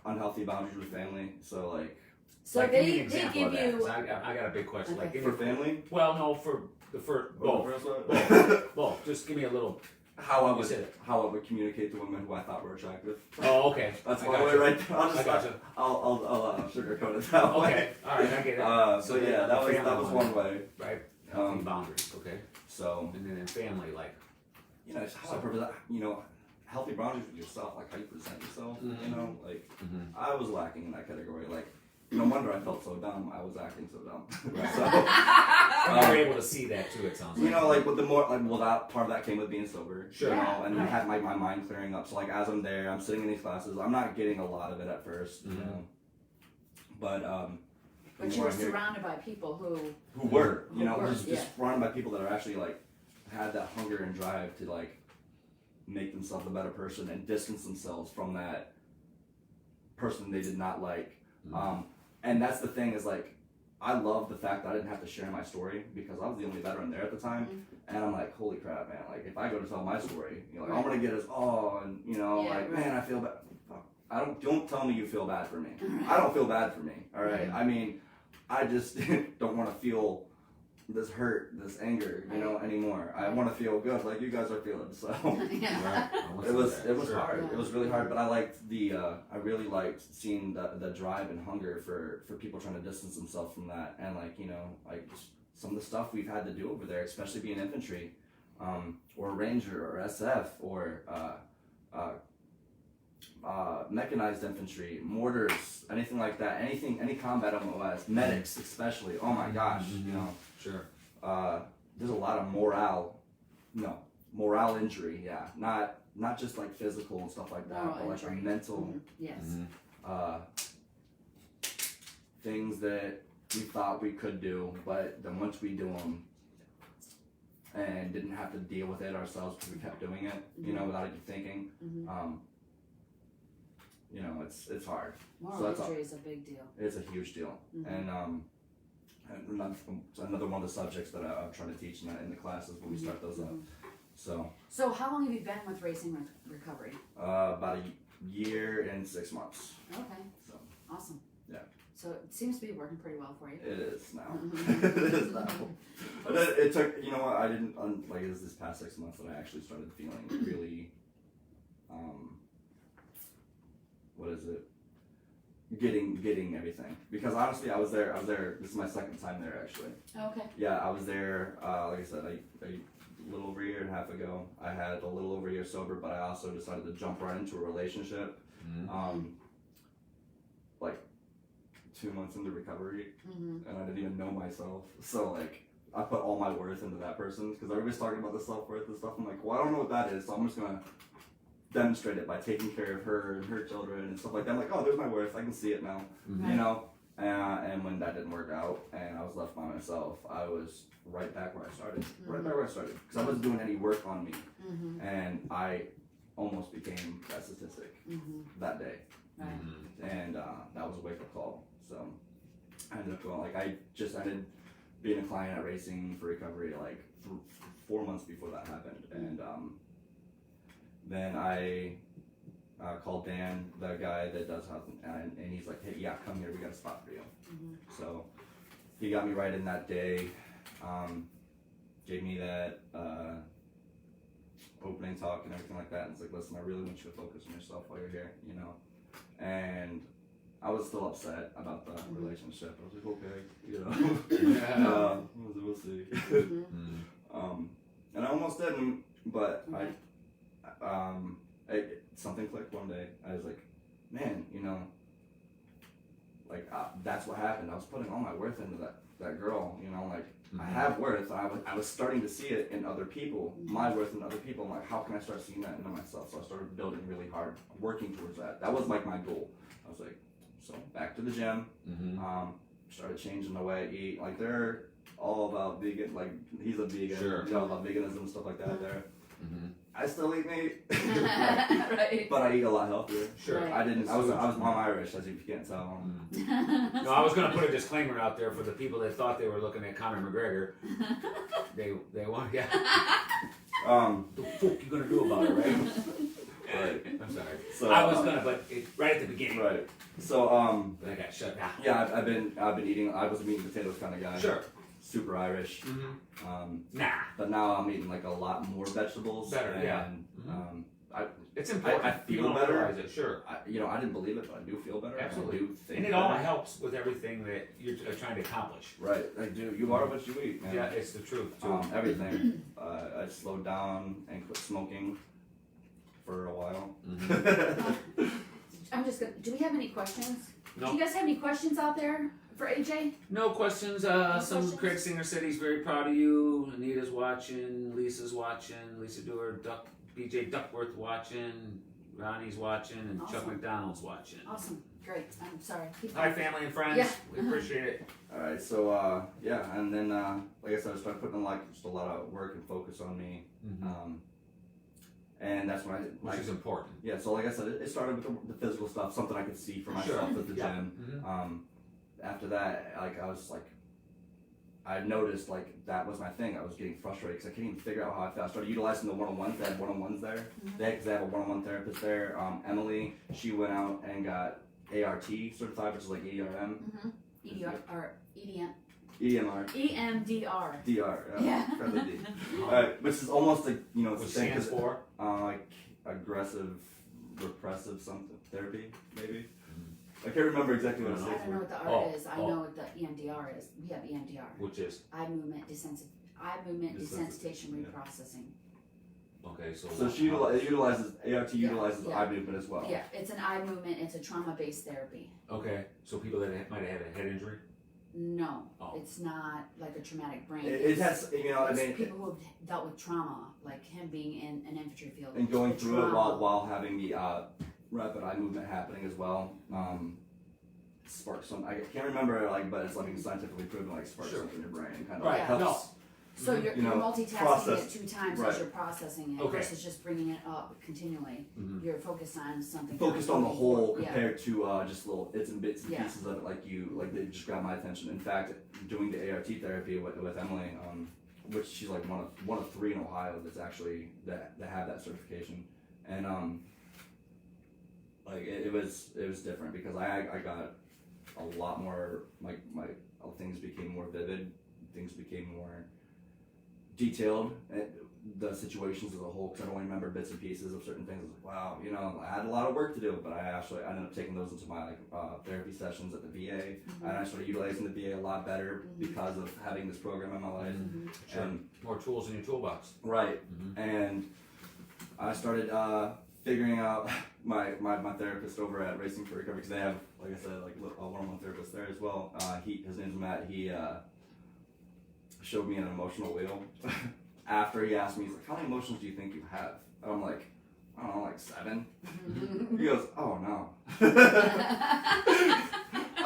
unhealthy boundaries with family. So like. So like, give me an they example give of that, you. 'cause I got a big question. Okay. Like, give For me, family? well, no, for both. Both. Just give me a little. how You said it. I would communicate to women who I thought were attractive. Oh, okay. That's I one got way you. right there. I got you. I'll sugarcoat it that way. Okay. All right. I get it. So yeah, that was one way. Right. Healthy boundaries. Okay. So And then in family, like. you know, it's how I present, you know, healthy boundaries with yourself, like how you present yourself. You know, like I was lacking in that category. Like no wonder I felt so dumb. I was acting so dumb. Right. So You were able to see that too. It sounds like. you know, like with the more like well, that part of that came with being sober. Sure. You know, and right. I had my mind clearing up. So like as I'm there, I'm sitting in these classes. I'm not getting a lot of it at first. You know, but But the you more were I hear- surrounded by people who were, you Who know, were, just yeah. surrounded by people that are actually like had that hunger and drive to like make themselves a better person and distance themselves from that person they did not like. And that's the thing is like I love the fact that I didn't have to share my story because I was the only veteran there at the time, and I'm like, holy crap, man! Like if I go to tell my story, you know, like, I'm gonna get us and you know, Yeah, like right. man, I feel bad. Don't tell me you feel bad for me. I don't feel bad for me. All right. I mean, I just don't want to feel this hurt, this anger, you know, anymore. I want to feel good like you guys are feeling. So yeah. Right. it was Sure. hard. Yeah. It was really hard, but I liked I really liked seeing the drive and hunger for people trying to distance themselves from that, and like you know like just some of the stuff we've had to do over there, especially being infantry, or ranger or SF or mechanized infantry, mortars, anything like that, any combat MOS, medics especially. Oh my gosh, you know. Sure. There's a lot of morale injury, yeah. Not just like physical and stuff like that, Moral but like a injury. mental Yes. things that we thought we could do, but then once we do them and didn't have to deal with it ourselves because we kept doing it, you know, without even thinking, you know, it's hard. Moral So that's injury is a big deal. It's a huge deal, and another one of the subjects that I'm trying to teach in the classes when we start those up. So how long have you been with Racing Recovery? about a year and 6 months. Okay. So Awesome. Yeah. So it seems to be working pretty well for you. it is now. It is now. But it took, you know what, I didn't, like it was this past 6 months that I actually started feeling really, what is it? Getting everything. Because honestly, I was there, this is my second time there actually. Okay. Yeah, I was there, like I said, a little over a year and a half ago. I had a little over a year sober, but I also decided to jump right into a relationship. Like 2 months into recovery, and I didn't even know myself. So like, I put all my worth into that person because everybody's talking about the self-worth and stuff. I'm like, well, I don't know what that is, so I'm just gonna demonstrate it by taking care of her and her children and stuff like that. I'm like, oh, there's my worth. I can see it now, you know. And when that didn't work out and I was left by myself, I was right back where I started. Right back where I started because I wasn't doing any work on me, and I almost became that statistic that day. Right. And that was a wake-up call. So I ended up going, like, I just ended being a client at Racing for Recovery like 4 months before that happened, and then I called Dan, the guy that does housing, and he's like, hey, yeah, come here, we got a spot for you. So he got me right in that day, gave me that opening talk and everything like that, and it's like, listen, I really want you to focus on yourself while you're here, you know. And I was still upset about the relationship. I was like, okay, you know, we'll see. And I almost didn't, but something clicked one day. I was like, man, you know, like that's what happened. I was putting all my worth into that girl, you know, like I Mhm. have worth. I was starting to see it in other people, my worth in other people. I'm like, how can I start seeing that in myself? So I started building really hard, working towards that. That was like my goal. I was like, so back to the gym. Mhm. Started changing the way I eat. Like they're all about vegan. Like he's a vegan. Sure. You know, about veganism and stuff like that. There. Mhm. I still eat meat, Right. but I eat a lot healthier. Sure. Right. I didn't. I'm Irish, as you can't tell. Mhm. No, I was gonna put a disclaimer out there for the people that thought they were looking at Conor McGregor. They want, yeah. The fuck you gonna do about it, right? Right. I'm sorry. So I was gonna, but right at the beginning. Right. So But I got shut down. yeah, I've been eating. I was a meat and potatoes kind of guy. Sure. Super Irish. Mm-hmm. Nah. But now I'm eating like a lot more vegetables. Better, and, yeah. It's important. I feel People don't better. realize it, sure. I didn't believe it, but I do feel better. Absolutely. I do think And it all better. helps with everything that you're trying to accomplish. Right. I do. You are what you eat, man. Yeah, it's the truth, too. Everything. I slowed down and quit smoking for a while. Mhm. I'm just gonna. Do we have any questions? No. Do you guys have any questions out there for AJ? No questions. questions? Craig Singer said he's very proud of you. Anita's watching. Lisa's watching. Lisa Dewar, BJ Duckworth watching. Ronnie's watching. And Chuck Awesome. McDonald's watching. Awesome. Great. I'm sorry. Keep Hi, going. family and friends. Yeah. We appreciate it. All right. So yeah, and then like I said, I started putting like just a lot of work and focus on me. Mhm. And that's when Which is important. yeah. So like I said, it started with the physical stuff, something I could see for myself Sure. at the Yeah. gym. Mhm. After that, like I noticed like that was my thing. I was getting frustrated because I couldn't even figure out how I felt. I started utilizing the one-on-ones. They had one-on-ones there. Mhm. They have a one-on-one therapist there. Emily, she went out and got ART certified, which is like ERM, Mm-hmm. EDR or EDM. EMR, EMDR. DR. Yeah. Probably D. Which is almost like it's Which the same stands for? like aggressive, repressive something therapy maybe. I can't remember exactly what it I stands don't know for. what the R Oh, is. I oh. know what the EMDR is. We have EMDR. Which is? Eye movement desensitization Yeah. reprocessing. Okay, so. So she utilizes ART Yeah, utilizes yeah. eye movement as well. Yeah, it's an eye movement. It's a trauma-based therapy. Okay, so people that might have had a head injury? No, Oh. it's not like a traumatic brain. It has I It's mean people who have dealt with trauma, like him being in an infantry field. and going The through it trauma. while having the rapid eye movement happening as well. Sparks some. I can't remember but it's like scientifically proven like sparks Sure. something in your brain and kind of Right, helps. no. So Mhm. you're, You you're know, multitasking process- it 2 times right. as you're processing it Okay. versus just bringing it up continually. Mhm. You're focused on something. Focused on the whole Yeah. compared to just little bits and bits and Yeah. pieces of it like they just grabbed my attention. In fact, doing the ART therapy with Emily, which she's like one of 3 in Ohio that's actually that have that certification, and like it was different because I got a lot more my things became more vivid, things became more detailed. The situations as a whole, because I don't remember bits and pieces of certain things. I was like, wow, I had a lot of work to do, but I ended up taking those into my therapy sessions at the VA, and I started utilizing the VA a lot better because of having this program in my life. Mm-hmm. Sure. And, More tools in your toolbox. right, Mhm. and I started figuring out my therapist over at Racing for Recovery, because they have, like I said, like a one-on-one therapist there as well. His name's Matt. He showed me an emotional wheel. After he asked me, he's like, how many emotions do you think you have? And I'm like, I don't know, like 7. He goes, oh no.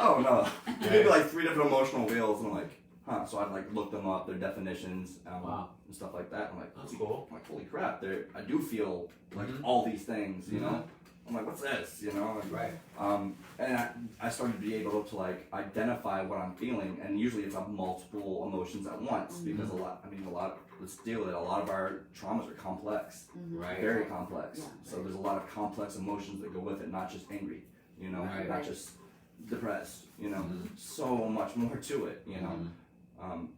Oh no. He gave me like 3 different emotional wheels, and I'm like, huh. So I like looked them up, their definitions, Wow. and stuff like that. I'm like, That's cool. I'm like, holy crap, I do feel like Mhm. all these things, you Mhm. know? I'm like, what's this, you know? And, Right. and I started to be able to like identify what I'm feeling, and usually it's multiple emotions at once, because a lot of our traumas are complex, Right. very complex. Yeah, So right. there's a lot of complex emotions that go with it, not just angry, you know, Right. not Right. just depressed, you know, Mhm. so much more to it, you know. Mhm.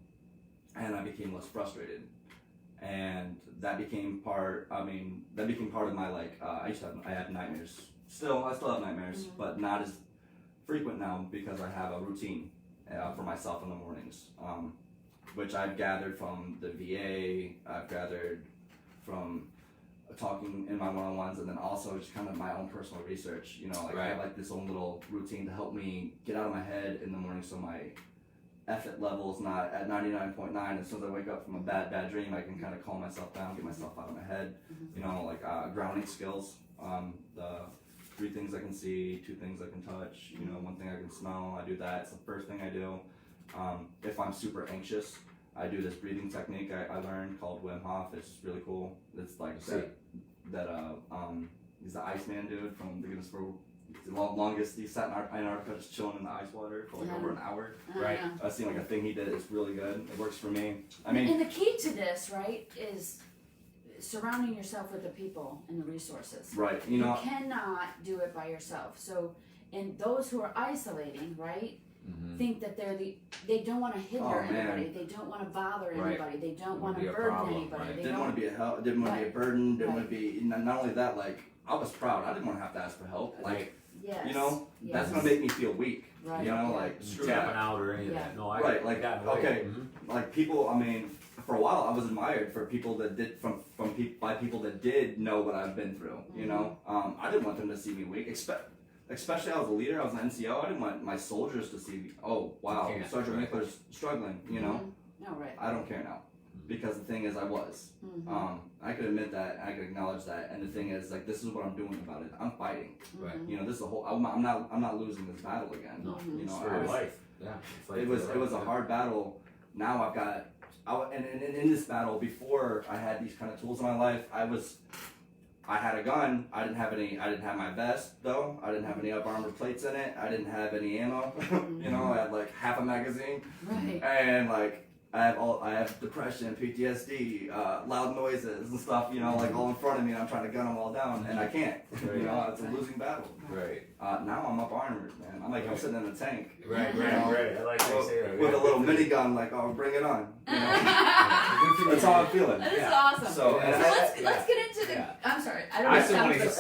And I became less frustrated, and that became part of my I had nightmares. I still have nightmares, but not as frequent now because I have a routine for myself in the mornings, which I've gathered from the VA. I've gathered from talking in my one-on-ones, and then also just kind of my own personal research. You know, like I have like this own little routine to help me get out of my head in the morning, so my effort level is not at 99.9. As soon as I wake up from a bad dream, I can kind of calm myself down, get myself out of my head. You know, like grounding skills. The 3 things I can see, 2 things I can touch. You know, 1 thing I can smell. I do that. It's the first thing I do. If I'm super anxious, I do this breathing technique I learned called Wim Hof. It's really cool. It's like he's the Iceman dude from the Guinness World. The longest he sat in Antarctica just chilling in the ice water for like over an hour. Right. I've seen like a thing he did. It's really good. It works for me. I mean, and the key to this, right, is surrounding yourself with the people and the resources. Right. You know, cannot do it by yourself. So, and those who are isolating, right, think that they don't want to hinder anybody. They don't want to bother anybody. They don't want to burden anybody. Right. They didn't want to be a help. Didn't want to be a burden. Didn't want to be. Not only that, like I was proud. I didn't want to have to ask for help. Like, yes. you know, that's gonna make me feel weak. Right. You know, like Tapping out or any of that. No, like okay, like people. I mean, for a while, I was admired for people that did by people that did know what I've been through. You know, I didn't want them to see me weak. Especially I was a leader. I was an NCO. I didn't want my soldiers to see me. Oh wow, Sergeant Winkler's struggling. You know. No, right. I don't care now. Because the thing is, I was. I could admit that, I could acknowledge that, and the thing is, like, this is what I'm doing about it. I'm fighting. Right. You know, this is the whole. I'm not losing this battle again. No. You know, It's for life. Yeah. It's like it was a hard battle. Now I've got. And in this battle, before I had these kind of tools in my life, I had a gun. I didn't have my vest though. I didn't have any up armor plates in it. I didn't have any ammo. You know, I had like half a magazine. Right. And like I have depression, PTSD, loud noises and stuff. You know, like all in front of me, and I'm trying to gun them all down, and I can't. Right. You know, it's a losing battle. Right. Now I'm up armored, man. I'm sitting in a tank. Right. I like to say that. With a little minigun, like, oh, bring it on. You know? That's how I'm feeling. That's awesome. So let's get into the. I'm sorry. I don't know. That's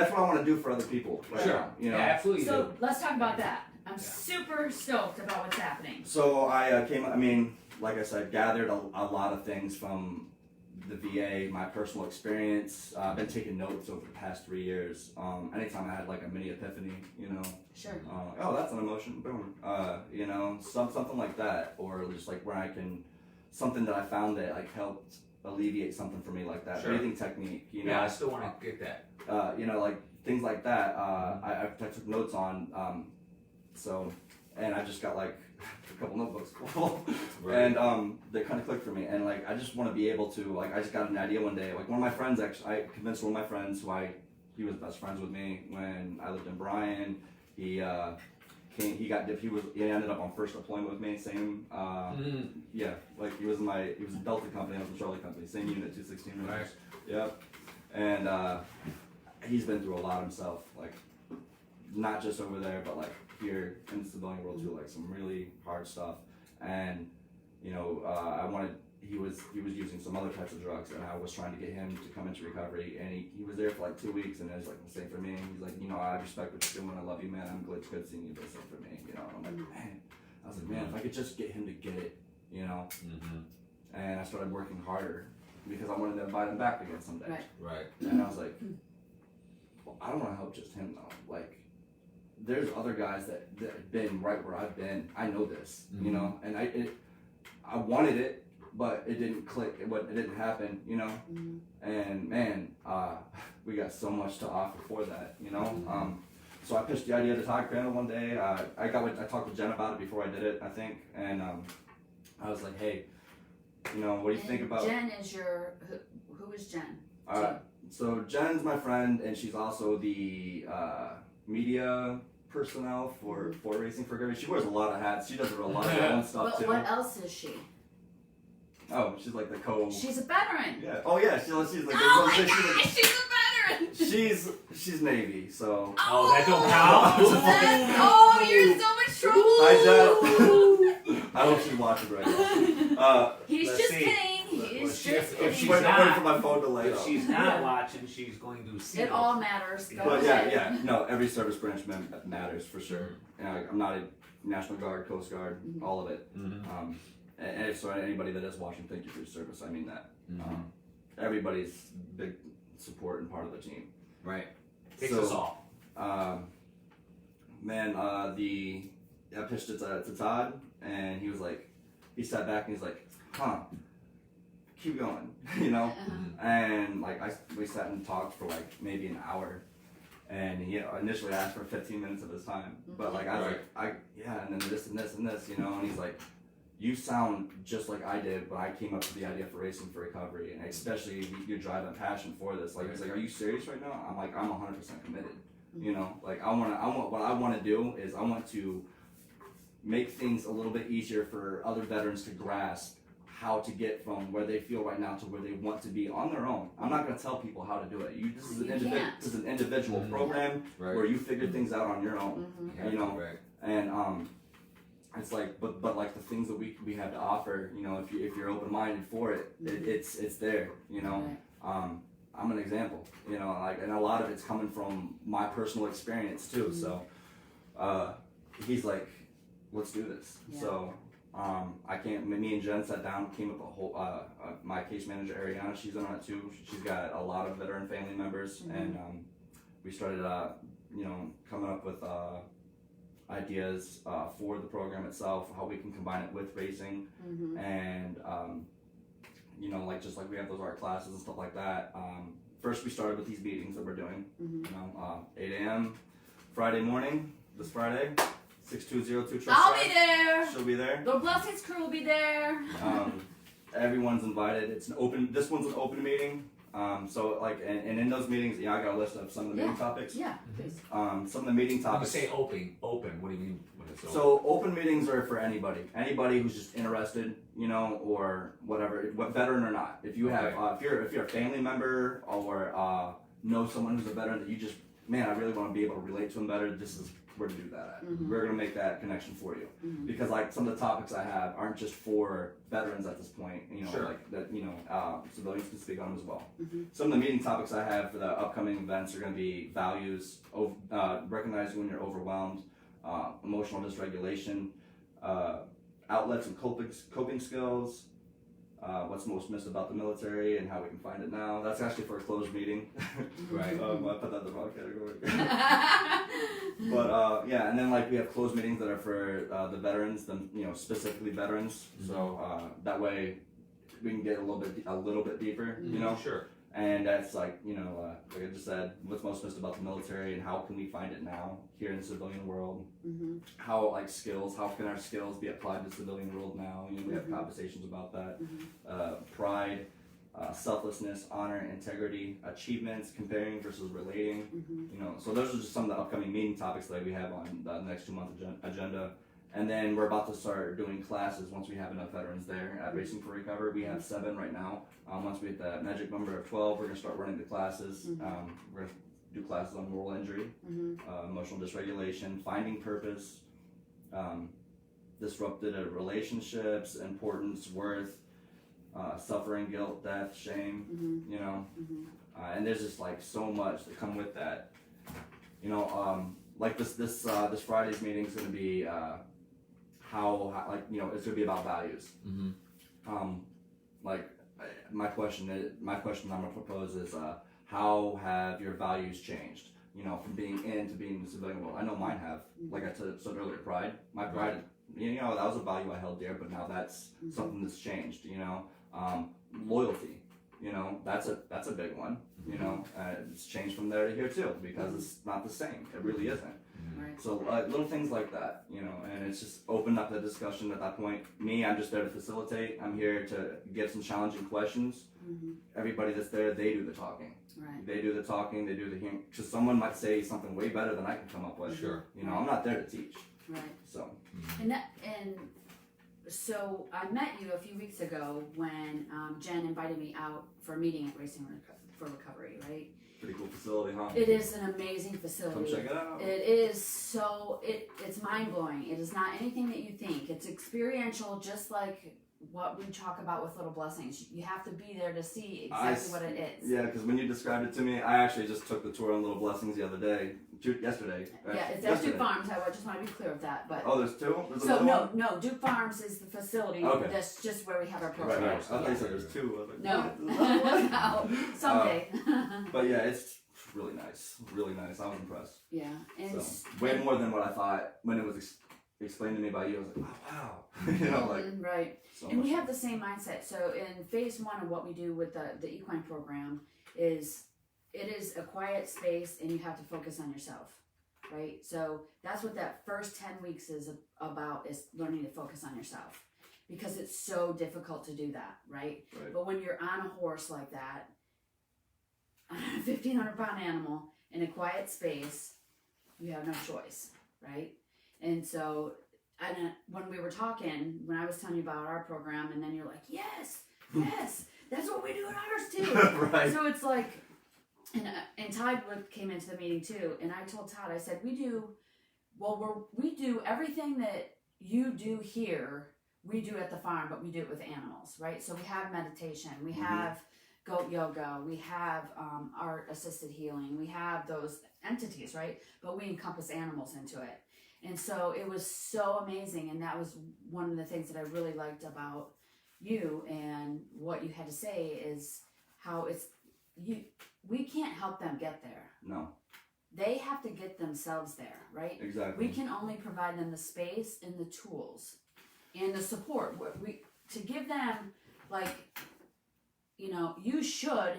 what I want to do for other people. Right now, you know? Yeah, absolutely. So let's talk about that. I'm super stoked about what's happening. So I like I said, gathered a lot of things from the VA, my personal experience. I've been taking notes over the past 3 years. Anytime I had like a mini epiphany, you know. Sure. Oh, that's an emotion. Boom. You know, something like that, or just like where I can, something that I found that like helped alleviate something for me like that. Sure. Breathing technique. You know. Yeah, I still want to get that. You know, like things like that. I took notes on. So, and I just got like a couple notebooks full, Right. and they kind of clicked for me. And like, I just want to be able to, like, I just got an idea one day. Like, one of my friends I convinced one of my friends he was best friends with me when I lived in Bryan. He ended up on first deployment with me. Same, yeah, like he was Delta company, I was in Charlie company, same unit, 216. Right. Yep, and he's been through a lot himself, like not just over there, but like here in the civilian world too, like some really hard stuff. And you know, he was using some other types of drugs, and I was trying to get him to come into recovery, and he was there for like 2 weeks, and it was like the same for me. He's like, you know, I respect what you're doing, I love you, man, I'm glad it's good seeing you, but same for me, you know. And I'm like, man, I was like, man, if I could just get him to get it, you know. And I started working harder because I wanted to invite him back again someday. Right. And I was like, well, I don't want to help just him though. Like, there's other guys that have been right where I've been. I know this, you know, and I wanted it, but it didn't click. It didn't happen, you know. And man, we got so much to offer for that, you know. So I pitched the idea to Todd Crandall one day. I talked with Jen about it before I did it, I think, and I was like, hey, you know, what do you think about? Jen is who is Jen? So Jen's my friend, and she's also the media personnel for Racing for Recovery. She wears a lot of hats. She does a lot of her own stuff too. What else is she? Oh, she's like the She's a veteran. Yeah. Oh yeah, she's like. Oh my gosh, she's a veteran. She's Navy, so. Oh, that don't count. Oh, you're in so much trouble. I hope she's watching right now. He's just kidding. If she's waiting not, for my phone to light if up. she's not watching, she's going to see It all matters. Go But ahead. yeah, no, every service branch matters for sure. I'm not a National Guard, Coast Guard, all of it. And so anybody that is watching, thank you for your service. I mean that. everybody's big support and part of the team. Right. Takes So, us all. I pitched it to Todd, and he was like, he sat back and he's like, keep going, you know? And like we sat and talked for like maybe an hour, and he initially asked for 15 minutes of his time, but like I was like, and then this and this and this, you know? And he's like, you sound just like I did when I came up with the idea for Racing for Recovery, and especially your drive and passion for this. Like, he's like, are you serious right now? I'm like, I'm 100% committed. You know, like what I want to do is I want to make things a little bit easier for other veterans to grasp how to get from where they feel right now to where they want to be on their own. I'm not going to tell people how to do it. This is an individual program where you figure things out on your own. You know, and it's like, but like the things that we have to offer, you know, if you're open minded for it, it's there. You know, I'm an example. You know, like, and a lot of it's coming from my personal experience too. So he's like, let's do this. So me and Jen sat down, came up with a whole, my case manager, Ariana, she's on it too. She's got a lot of veteran family members, and we started, you know, coming up with ideas for the program itself, how we can combine it with racing, and, you know, like just like we have those art classes and stuff like that. First, we started with these meetings that we're doing, you know, 8 a.m. Friday morning, this Friday. 6202 Trust I'll Drive. be there. She'll be there. The Blessings crew will be there. Everyone's invited. It's an open. This one's an open meeting. So like, and in those meetings, yeah, I got a list of some of the meeting topics. Yeah, please. Some of the meeting topics. When you say open, what do you mean? When it's open? So open meetings are for anybody who's just interested, you know, or whatever, what veteran or not. If you have, if you're a family member or know someone who's a veteran that you just, man, I really want to be able to relate to them better. This is where to do that at. We're gonna make that connection for you, because like some of the topics I have aren't just for veterans at this point, you know, like that, you know, civilians can speak on them as well. Some of the meeting topics I have for the upcoming events are gonna be values, recognizing when you're overwhelmed, emotional dysregulation, outlets and coping skills, what's most missed about the military and how we can find it now. That's actually for a closed meeting. I put that in the wrong category. But yeah, and then like we have closed meetings that are for the veterans, you know, specifically veterans. So that way we can get a little bit deeper, you know. And that's like, you know, like I just said, what's most missed about the military and how can we find it now here in the civilian world? How like skills, how can our skills be applied to the civilian world now? You know, we have conversations about that. Pride, selflessness, honor, integrity, achievements, comparing versus relating. You know, so those are just some of the upcoming meeting topics that we have on the next 2 month agenda. And then we're about to start doing classes once we have enough veterans there at Racing for Recovery. We have 7 right now. Once we hit that magic number of 12, we're going to start running the classes. We're going to do classes on moral injury, emotional dysregulation, finding purpose, disrupted relationships, importance, worth, suffering, guilt, death, shame, you know. And there's just like so much that come with that. You know, like this Friday's meeting is going to be how like, you know, it's going to be about values. Like my question I'm going to propose is how have your values changed? You know, from being in to being in the civilian world. I know mine have. Like I said earlier, pride. My pride, you know, that was a value I held dear, but now that's something that's changed. You know, loyalty. You know, that's a big one. You know, it's changed from there to here too, because it's not the same. It really isn't. So little things like that, you know, and it's just opened up the discussion at that point. Me, I'm just there to facilitate. I'm here to give some challenging questions. Everybody that's there, they do the talking. They do the talking, they do the hearing. Because someone might say something way better than I can come up with. You know, I'm not there to teach. So. And so I met you a few weeks ago when Jen invited me out for a meeting at Racing for Recovery, right? Pretty cool facility, huh? It is an amazing facility. Come check it out. It is so, it's mind-blowing. It is not anything that you think. It's experiential, just like what we talk about with Little Blessings. You have to be there to see exactly what it is. Yeah, because when you described it to me, I actually just took the tour on Little Blessings the other day yesterday. Right? Yeah, it's at yesterday. Duke Farms. I just want to be clear of that. But Oh, there's two? There's so another one? no, Duke Farms is the facility. Okay. That's just where we have our Right, program. right. I thought you said there's two. I was like, No, what? There's another one? no, someday. But yeah, it's really nice. Really nice. I was impressed. Yeah, and So, way more than what I thought when it was explained to me by you. I was like, oh, wow. you know, like. right. So And we much have the same mindset. So in phase 1 of what we do with the equine program is it is a quiet space and you have to focus on yourself, right? So that's what that first 10 weeks is about, is learning to focus on yourself, because it's so difficult to do that, right? Right. But when you're on a horse like that, on a 1,500-pound animal in a quiet space, you have no choice, right? And so when we were talking, when I was telling you about our program, and then you're like, yes, that's what we do at ours too. Right. So it's like, and Todd came into the meeting too, and I told Todd, I said, we do everything that you do here, we do at the farm, but we do it with animals, right? So we have meditation, we have goat yoga, we have art assisted healing, we have those entities, right? But we encompass animals into it. And so it was so amazing, and that was one of the things that I really liked about you and what you had to say, is how we can't help them get there. No. They have to get themselves there, right? Exactly. We can only provide them the space and the tools and the support. To give them, like, you should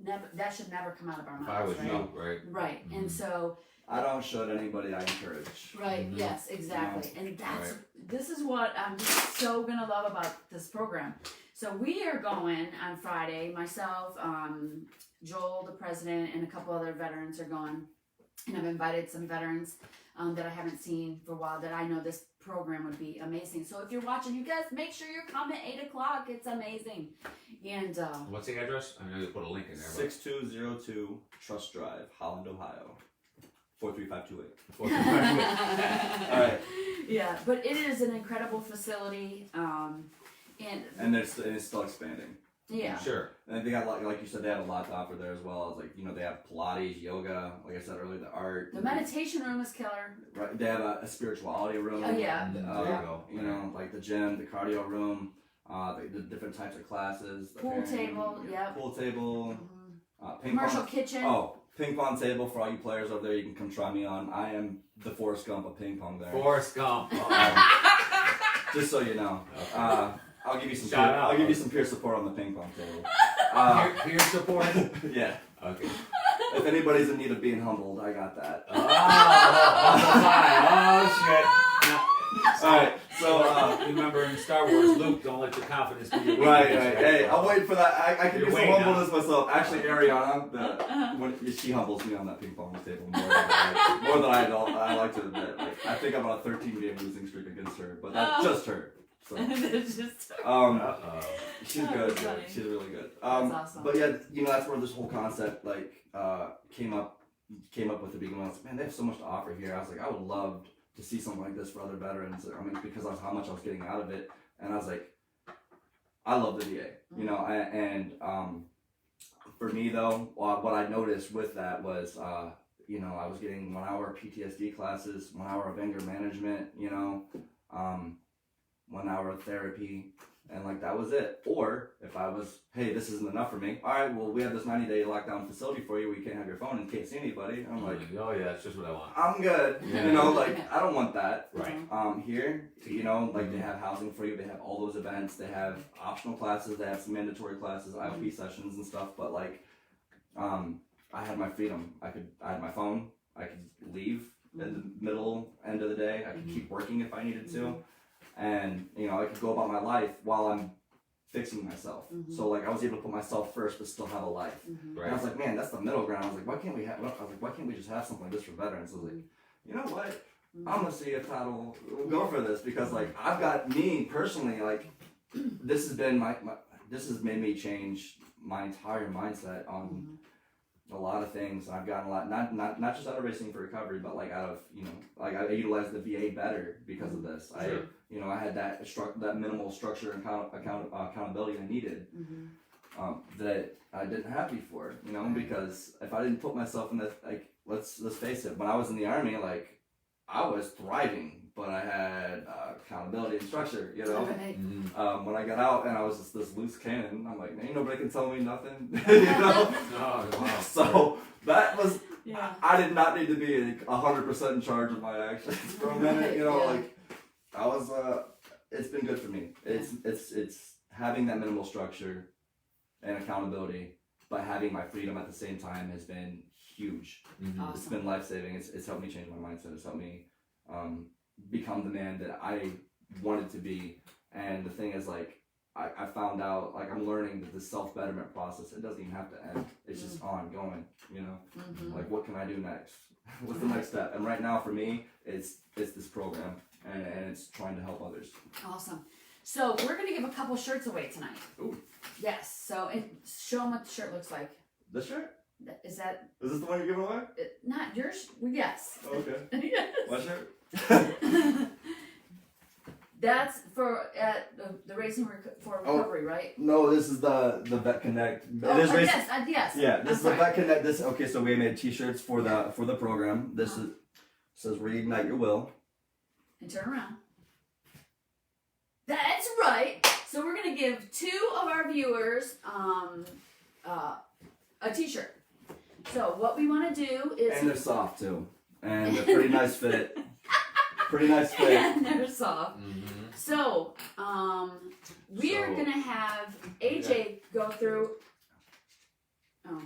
never, that should never come out of our If I mouths, was right? you, right? Right. And so I don't should anybody I encourage. right, Mhm. yes, exactly. And that's Right. this is what I'm just so gonna love about this program. So we are going on Friday, myself, Joel, the president, and a couple other veterans are going. And I've invited some veterans that I haven't seen for a while that I know this program would be amazing. So if you're watching, you guys make sure you come at 8 o'clock. It's amazing. And What's the address? I know you put a link in there. 6202 Trust Drive, Holland, Ohio. 43528. But... All right. yeah, but it is an incredible facility. And it's still expanding. Yeah. Sure. And they got a lot, like you said, they have a lot to offer there as well. As like, they have Pilates, yoga, like I said earlier, the art. The meditation room is killer. Right. They have a spirituality room. Oh, yeah. There you go. Like the gym, the cardio room, the different types of classes. The Pool table, yep. Pool table. Ping Commercial pong. kitchen. Oh, ping pong table for all you players over there. You can come try me on. I am the Forrest Gump of ping pong there. Forrest Gump. Just so you know. Okay. I'll give you some. Shout out. I'll give you some peer support on the ping pong table. Peer support? Yeah. Okay. If anybody's in need of being humbled, I got that. Oh, shit. All right. So remember in Star Wars, Luke, don't let your confidence be your right. weakness, Hey, I'm waiting for that. I can You're do some waiting humbleness myself. Actually, Ariana, when she humbles me on that ping pong table more than I like to admit. Like, I think I'm on a 13-game losing streak against her, but that's just her. So. It's just She's Oh, good. that's funny. She's really good. That's awesome. But yeah, that's where this whole concept came up with the beginning. I was like, man, they have so much to offer here. I was like, I would love to see something like this for other veterans. I mean, because of how much I was getting out of it, and I was like, I love the VA, and for me though, what I noticed with that was, I was getting 1 hour PTSD classes, 1 hour of anger management, 1 hour of therapy, and like that was it. Or if I was, hey, this isn't enough for me. All right, well, we have this 90-day lockdown facility for you where you can't have your phone and can't see anybody. I'm like, oh yeah, that's just what I want. I'm good. Yeah. I don't want that. Right. Here, they have housing for you. They have all those events. They have optional classes. They have some mandatory classes, IOP sessions and stuff. But I had my freedom. I had my phone. I could leave in the end of the day. I could keep working if I needed to. And, I could go about my life while I'm fixing myself. So, I was able to put myself first but still have a life. Right. And I was like, man, that's the middle ground. I was like, why can't we just have something like this for veterans? I was like, you know what? I'm going to see if Todd will go for this. Because, I've got me personally, this has made me change my entire mindset on a lot of things. I've gotten a lot, not just out of racing for recovery, but out of, I utilized the VA better because of this. Sure. I had that minimal structure and accountability I needed that I didn't have before, because if I didn't put myself in that, let's face it. When I was in the Army, like I was thriving, but I had accountability and structure. You know. Right. When I got out and I was just this loose cannon, I'm like, ain't nobody can tell me nothing. You know. Oh, wow. So that was. Yeah. I did not need to be 100% in charge of my actions for a minute. You know, Yeah. like I was. It's been good for me. It's having that minimal structure and accountability, but having my freedom at the same time has been huge. Mhm. It's been life saving. It's helped me change my mindset. It's helped me become the man that I wanted to be. And the thing is, like, I found out, like, I'm learning that the self betterment process, it doesn't even have to end. It's just ongoing. You know, like, what can I do next? What's the next step? And right now, for me, it's this program, and it's trying to help others. Awesome. So we're gonna give a couple shirts away tonight. Ooh. Yes. So show them what the shirt looks like. This shirt? Is that Is this the one you're giving away? not yours? Yes. Okay. Yes. What shirt? That's for the Racing for Recovery, right? No, this is the Vet Connect. Oh, It is race- yes, yes. Yeah, this I'm is the sorry. Vet Connect. This okay. So we made T-shirts for the program. This is says reignite your will. And turn around. That's right. So we're gonna give 2 of our viewers a T-shirt. So what we want to do is And they're soft too, and they're pretty nice fit. Pretty nice fit. and they're soft. Mhm. So we are So- gonna have AJ go through. Oh.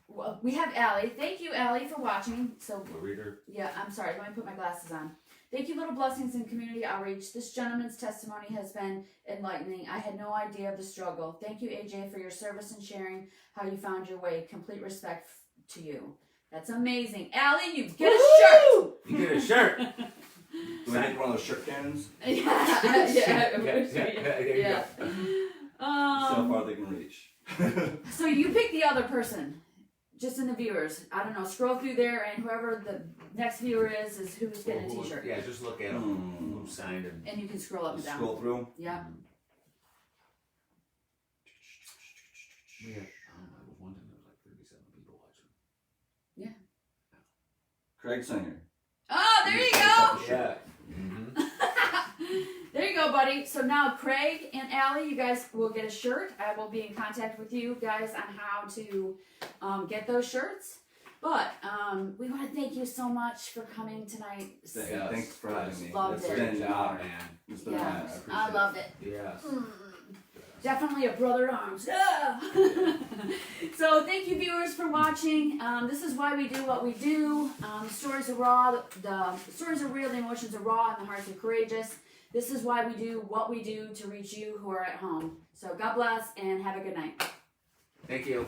Well, we have Allie. Thank you, Allie, for watching. So A reader. yeah, I'm sorry. Let me put my glasses on. Thank you, Little Blessings in Community Outreach. This gentleman's testimony has been enlightening. I had no idea of the struggle. Thank you, AJ, for your service and sharing how you found your way. Complete respect to you. That's amazing. Allie, you get a shirt! You get a shirt. Do we make one of those shirt cannons? yeah, There you yeah. go. See how far they can reach. So you pick the other person, just in the viewers. I don't know. Scroll through there, and whoever the next viewer is who's getting a T-shirt. Yeah, just look at them. Who signed and. And you can scroll up and down. Scroll through. Yeah. We had, I was wondering, there was like 37 people watching. Craig Singer. Oh, there you go. Yeah. Mm-hmm. There you go, buddy. So now Craig and Allie, you guys will get a shirt. I will be in contact with you guys on how to get those shirts. But we want to thank you so much for coming tonight. Yes. Thanks for having me. Loved It's it. been, Good job, man. it's been an Yeah, honor. I appreciate I loved it. Yes. Definitely a brother in arms. Yeah. So thank you, viewers, for watching. This is why we do what we do. The stories are raw. The stories are real. The emotions are raw, and the hearts are courageous. This is why we do what we do to reach you who are at home. So God bless and have a good night. Thank you.